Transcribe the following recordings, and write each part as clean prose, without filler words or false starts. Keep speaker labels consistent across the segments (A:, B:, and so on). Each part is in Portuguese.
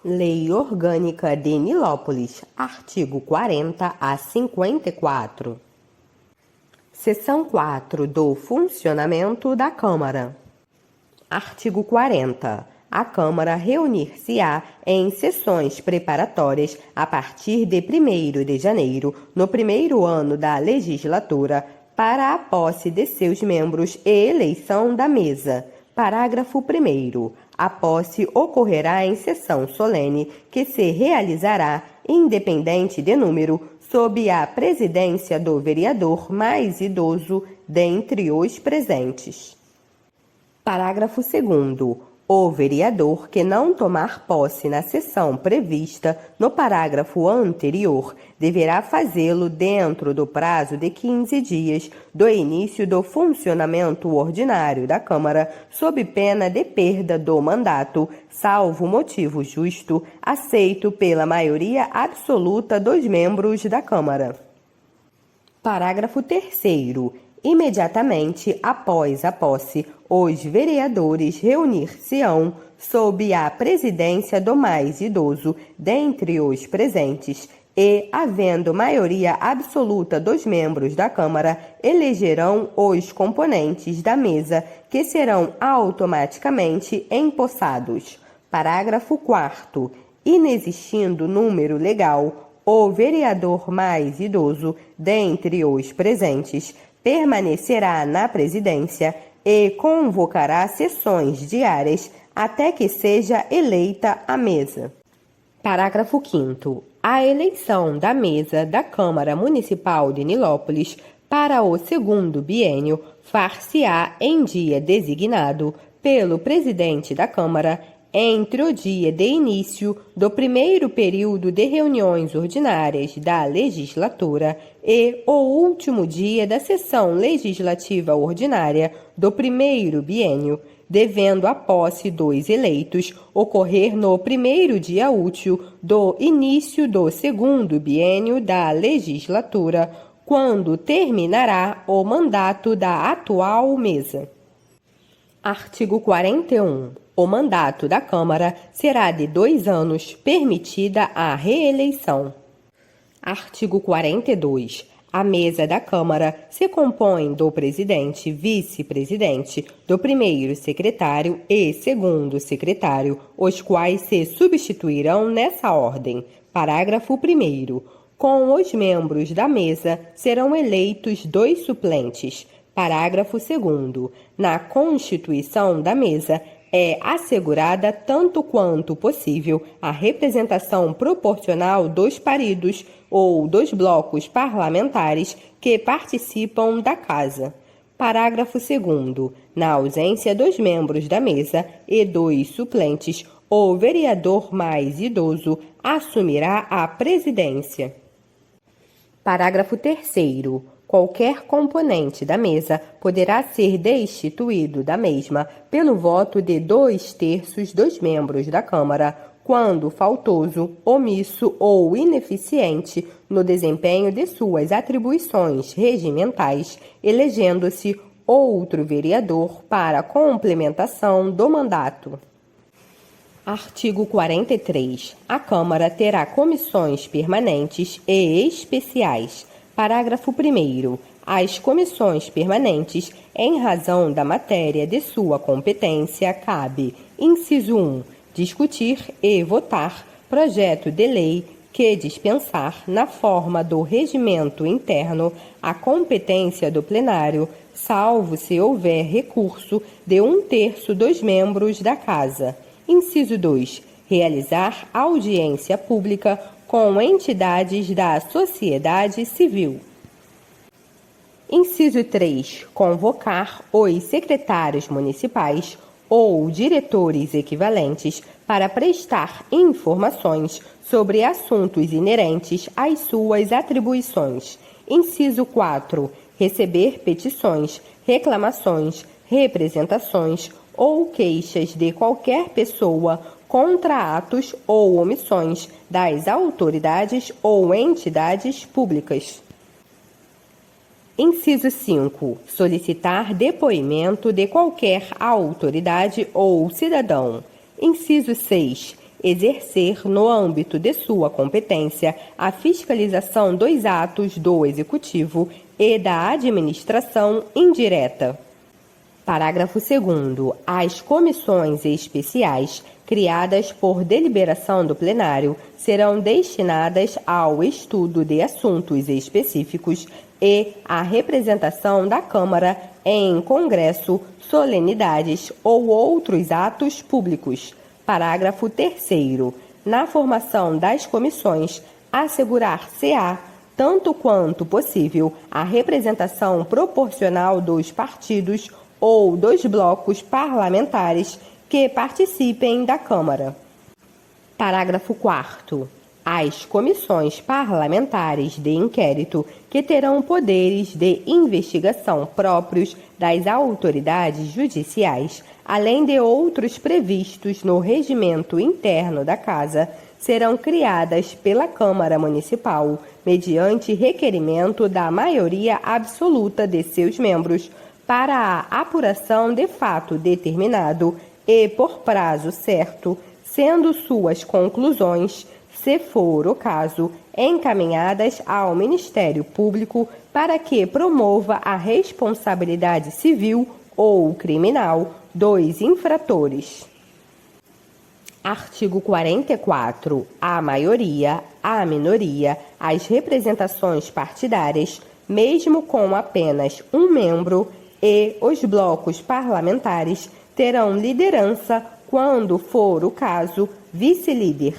A: Lei Orgânica de Nilópolis, artigo 40 a 54. Seção 4 do Funcionamento da Câmara. Artigo 40. A Câmara reunir-se-á em sessões preparatórias a partir de 1º de janeiro, no primeiro ano da legislatura, para a posse de seus membros e eleição da mesa. Parágrafo 1º. A posse ocorrerá em sessão solene, que se realizará, independente de número, sob a presidência do vereador mais idoso dentre os presentes. Parágrafo 2º. O vereador que não tomar posse na sessão prevista no parágrafo anterior deverá fazê-lo dentro do prazo de 15 dias do início do funcionamento ordinário da Câmara, sob pena de perda do mandato, salvo motivo justo, aceito pela maioria absoluta dos membros da Câmara. Parágrafo 3º. Imediatamente após a posse, os vereadores reunir-se-ão sob a presidência do mais idoso dentre os presentes e, havendo maioria absoluta dos membros da Câmara, elegerão os componentes da mesa, que serão automaticamente empossados. Parágrafo 4º. Inexistindo número legal, o vereador mais idoso dentre os presentes permanecerá na presidência e convocará sessões diárias até que seja eleita a mesa. Parágrafo 5º. A eleição da mesa da Câmara Municipal de Nilópolis para o segundo biênio far-se-á em dia designado pelo presidente da Câmara entre o dia de início do primeiro período de reuniões ordinárias da legislatura e o último dia da sessão legislativa ordinária do primeiro biênio, devendo a posse dos eleitos ocorrer no primeiro dia útil do início do segundo biênio da legislatura, quando terminará o mandato da atual mesa. Artigo 41. O mandato da Câmara será de 2 anos, permitida a reeleição. Artigo 42. A mesa da Câmara se compõe do presidente, vice-presidente, do primeiro secretário e segundo secretário, os quais se substituirão nessa ordem. Parágrafo 1º. Com os membros da mesa serão eleitos 2 suplentes. Parágrafo 2º. Na constituição da mesa é assegurada tanto quanto possível a representação proporcional dos parídos ou dos blocos parlamentares que participam da Casa. Parágrafo 2º. Na ausência dos membros da mesa e dos suplentes, o vereador mais idoso assumirá a presidência. Parágrafo 3º. Qualquer componente da mesa poderá ser destituído da mesma pelo voto de 2/3 dos membros da Câmara, quando faltoso, omisso ou ineficiente no desempenho de suas atribuições regimentais, elegendo-se outro vereador para complementação do mandato. Artigo 43. A Câmara terá comissões permanentes e especiais. Parágrafo 1º. As comissões permanentes, em razão da matéria de sua competência, cabe: inciso 1. Discutir e votar projeto de lei que dispensar, na forma do regimento interno, a competência do plenário, salvo se houver recurso de 1/3 dos membros da Casa. Inciso 2. Realizar audiência pública com entidades da sociedade civil. Inciso 3. Convocar os secretários municipais ou diretores equivalentes para prestar informações sobre assuntos inerentes às suas atribuições. Inciso 4. Receber petições, reclamações, representações ou queixas de qualquer pessoa contra atos ou omissões das autoridades ou entidades públicas. Inciso 5. Solicitar depoimento de qualquer autoridade ou cidadão. Inciso 6. exercer, no âmbito de sua competência, a fiscalização dos atos do Executivo e da administração indireta. Parágrafo 2º. As comissões especiais, criadas por deliberação do plenário, serão destinadas ao estudo de assuntos específicos e à representação da Câmara em congresso, solenidades ou outros atos públicos. Parágrafo 3º. Na formação das comissões, assegurar-se-á, tanto quanto possível, a representação proporcional dos partidos ou dos blocos parlamentares que participem da Câmara. Parágrafo 4º. As comissões parlamentares de inquérito, que terão poderes de investigação próprios das autoridades judiciais, além de outros previstos no regimento interno da Casa, serão criadas pela Câmara Municipal, mediante requerimento da maioria absoluta de seus membros, para a apuração de fato determinado e por prazo certo, sendo suas conclusões, se for o caso, encaminhadas ao Ministério Público para que promova a responsabilidade civil ou criminal dos infratores. Artigo 44. A maioria, a minoria, as representações partidárias, mesmo com apenas um membro, e os blocos parlamentares terão liderança, quando for o caso, vice-líder.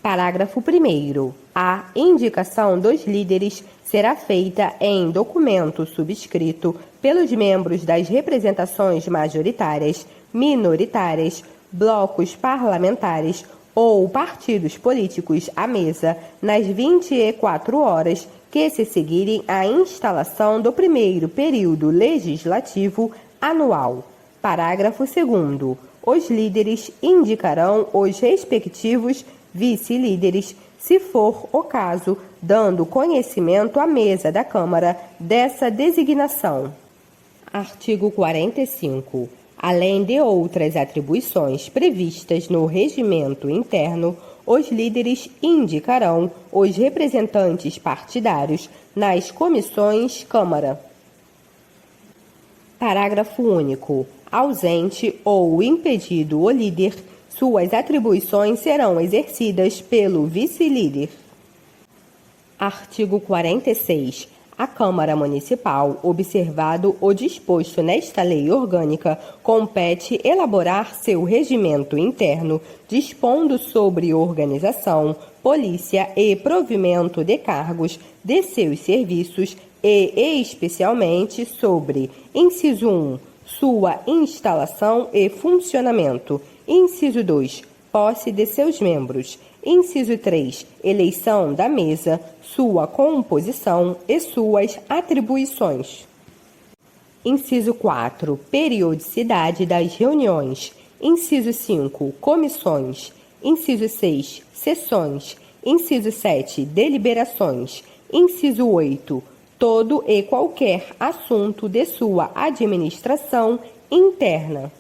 A: Parágrafo 1º. A indicação dos líderes será feita em documento subscrito pelos membros das representações majoritárias, minoritárias, blocos parlamentares ou partidos políticos à mesa nas 24 horas que se seguirem à instalação do primeiro período legislativo anual. Parágrafo 2º. Os líderes indicarão os respectivos vice-líderes, se for o caso, dando conhecimento à mesa da Câmara dessa designação. Artigo 45. Além de outras atribuições previstas no regimento interno, os líderes indicarão os representantes partidários nas comissões Câmara. Parágrafo único. Ausente ou impedido o líder, suas atribuições serão exercidas pelo vice-líder. Artigo 46. A Câmara Municipal, observado o disposto nesta lei orgânica, compete elaborar seu regimento interno, dispondo sobre organização, polícia e provimento de cargos de seus serviços e, especialmente, sobre: inciso 1, sua instalação e funcionamento; inciso 2, posse de seus membros; inciso 3, eleição da mesa, sua composição e suas atribuições. Inciso 4, periodicidade das reuniões. Inciso 5, comissões. Inciso 6, sessões. Inciso 7, deliberações. Inciso 8, todo e qualquer assunto de sua administração interna.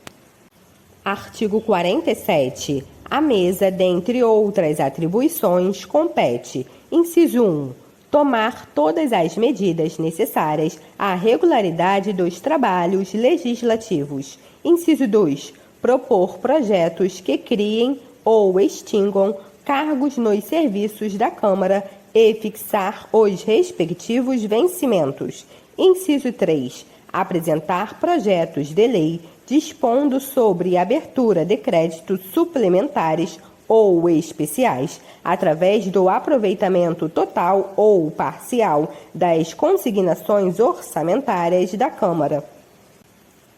A: Artigo 47. A mesa, dentre outras atribuições, compete: inciso 1, tomar todas as medidas necessárias à regularidade dos trabalhos legislativos; inciso 2, propor projetos que criem ou extingam cargos nos serviços da Câmara e fixar os respectivos vencimentos; inciso 3, apresentar projetos de lei dispondo sobre abertura de créditos suplementares ou especiais, através do aproveitamento total ou parcial das consignações orçamentárias da Câmara.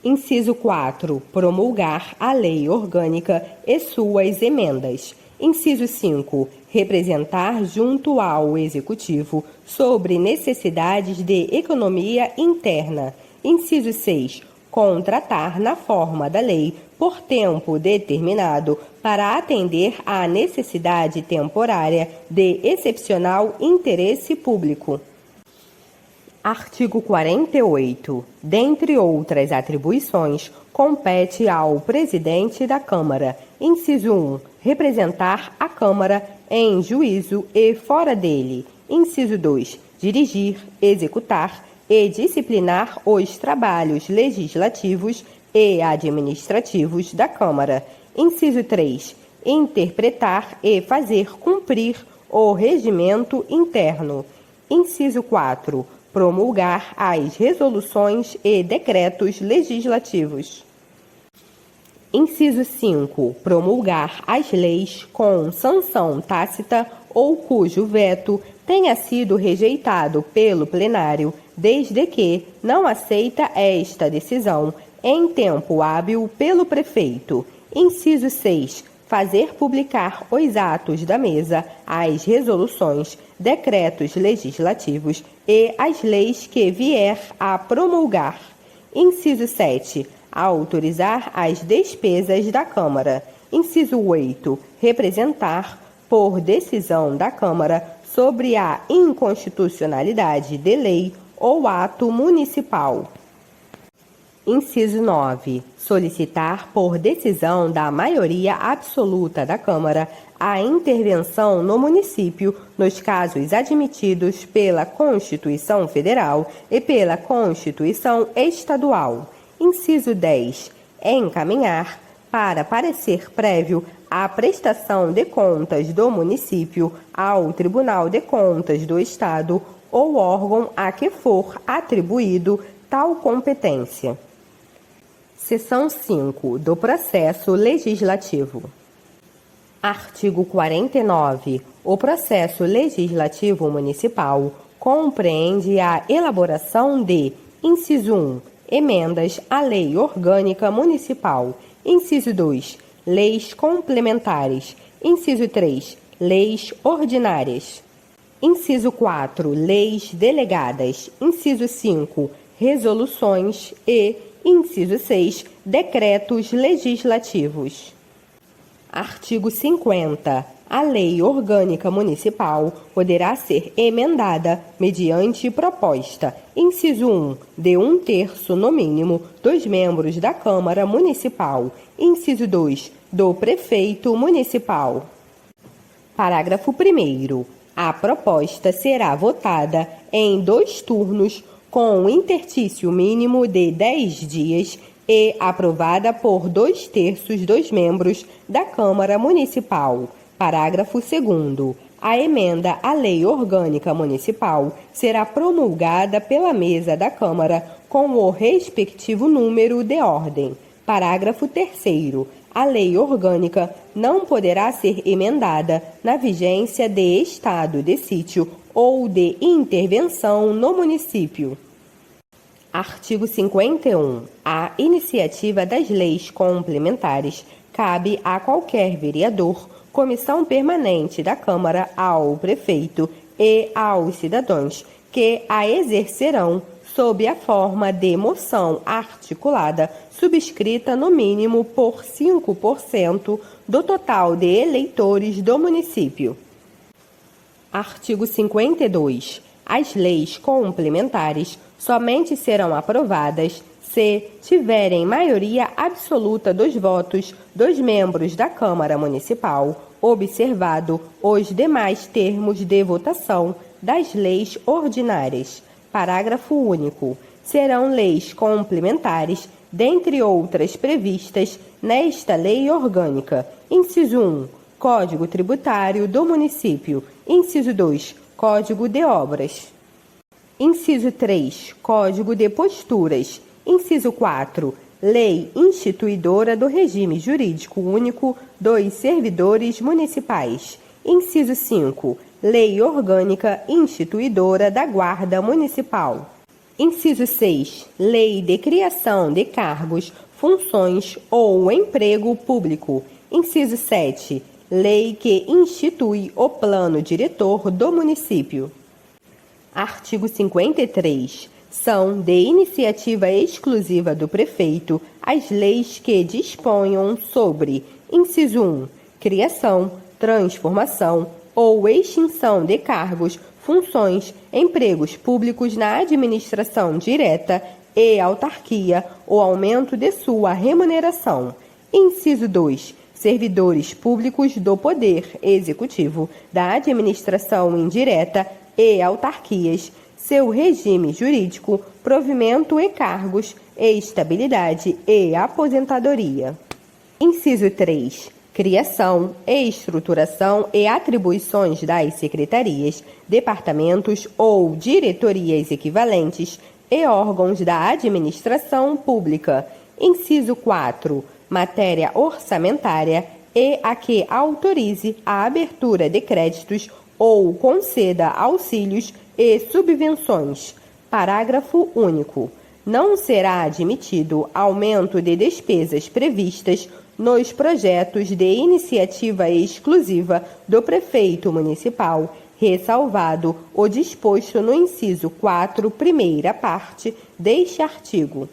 A: Inciso 4. Promulgar a lei orgânica e suas emendas. Inciso 5. Representar junto ao Executivo sobre necessidades de economia interna. Inciso 6. Contratar na forma da lei, por tempo determinado, para atender à necessidade temporária de excepcional interesse público. Artigo 48. Dentre outras atribuições, compete ao presidente da Câmara, inciso 1, representar a Câmara em juízo e fora dele. Inciso 2, dirigir, executar e disciplinar os trabalhos legislativos e administrativos da Câmara. Inciso 3, interpretar e fazer cumprir o regimento interno. Inciso 4, promulgar as resoluções e decretos legislativos. Inciso 5. Promulgar as leis com sanção tácita ou cujo veto tenha sido rejeitado pelo plenário, desde que não aceita esta decisão em tempo hábil pelo prefeito. Inciso 6. Fazer publicar os atos da mesa, as resoluções, decretos legislativos e as leis que vier a promulgar. Inciso 7. Autorizar as despesas da Câmara. Inciso 8. Representar, por decisão da Câmara, sobre a inconstitucionalidade de lei ou ato municipal. Inciso 9. Solicitar, por decisão da maioria absoluta da Câmara, a intervenção no município nos casos admitidos pela Constituição Federal e pela Constituição Estadual. Inciso 10. Encaminhar, para parecer prévio, a prestação de contas do município ao Tribunal de Contas do Estado ou órgão a que for atribuído tal competência. Seção 5 do Processo Legislativo. Artigo 49. O processo legislativo municipal compreende a elaboração de: inciso 1, emendas à Lei Orgânica Municipal; inciso 2, leis complementares; inciso 3, leis ordinárias; inciso 4, leis delegadas; inciso 5, resoluções e inciso 6, decretos legislativos. Artigo 50. A Lei Orgânica Municipal poderá ser emendada mediante proposta, inciso 1, de 1/3, no mínimo, dos membros da Câmara Municipal; inciso 2, do Prefeito Municipal. Parágrafo 1º. A proposta será votada em 2 turnos, com interstício mínimo de 10 dias e aprovada por 2/3 dos membros da Câmara Municipal. Parágrafo 2º. A emenda à Lei Orgânica Municipal será promulgada pela mesa da Câmara com o respectivo número de ordem. Parágrafo 3º. A Lei Orgânica não poderá ser emendada na vigência de estado de sítio ou de intervenção no município. Artigo 51. A iniciativa das leis complementares cabe a qualquer vereador, comissão permanente da Câmara, ao prefeito e aos cidadãos, que a exercerão sob a forma de moção articulada, subscrita no mínimo por 5% do total de eleitores do município. Artigo 52. As leis complementares somente serão aprovadas se tiverem maioria absoluta dos votos dos membros da Câmara Municipal, observado os demais termos de votação das leis ordinárias. Parágrafo único. Serão leis complementares, dentre outras previstas nesta Lei Orgânica: inciso 1, Código Tributário do Município; inciso 2, Código de Obras; inciso 3, Código de Posturas; inciso 4, Lei instituidora do regime jurídico único dos servidores municipais; inciso 5, Lei orgânica instituidora da Guarda Municipal; inciso 6, Lei de criação de cargos, funções ou emprego público; inciso 7, Lei que institui o plano diretor do município. Artigo 53. São de iniciativa exclusiva do prefeito as leis que disponham sobre: inciso 1, criação, transformação ou extinção de cargos, funções, empregos públicos na administração direta e autarquia ou aumento de sua remuneração. Inciso 2. Servidores públicos do Poder Executivo, da administração indireta e autarquias, seu regime jurídico, provimento e cargos, estabilidade e aposentadoria. Inciso 3. Criação, estruturação e atribuições das secretarias, departamentos ou diretorias equivalentes e órgãos da administração pública. Inciso 4. Matéria orçamentária e a que autorize a abertura de créditos ou conceda auxílios e subvenções. Parágrafo único. Não será admitido aumento de despesas previstas nos projetos de iniciativa exclusiva do prefeito municipal, ressalvado o disposto no inciso 4, primeira parte, deste artigo.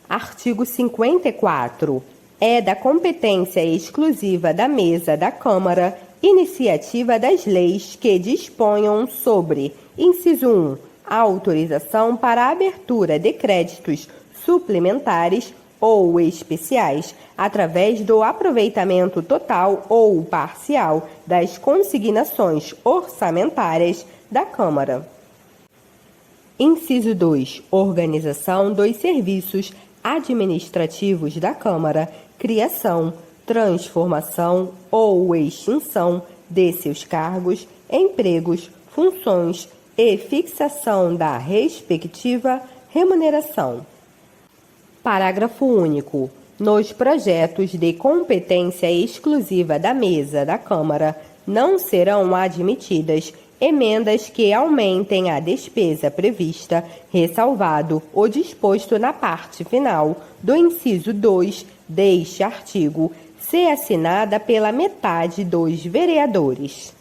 A: Artigo 54. É da competência exclusiva da Mesa da Câmara iniciativa das leis que disponham sobre: inciso 1, a autorização para a abertura de créditos suplementares ou especiais, através do aproveitamento total ou parcial das consignações orçamentárias da Câmara. Inciso 2. Organização dos serviços administrativos da Câmara, criação, transformação ou extinção de seus cargos, empregos, funções e fixação da respectiva remuneração. Parágrafo único. Nos projetos de competência exclusiva da Mesa da Câmara, não serão admitidas emendas que aumentem a despesa prevista, ressalvado o disposto na parte final do inciso 2 deste artigo, se assinada pela metade dos vereadores.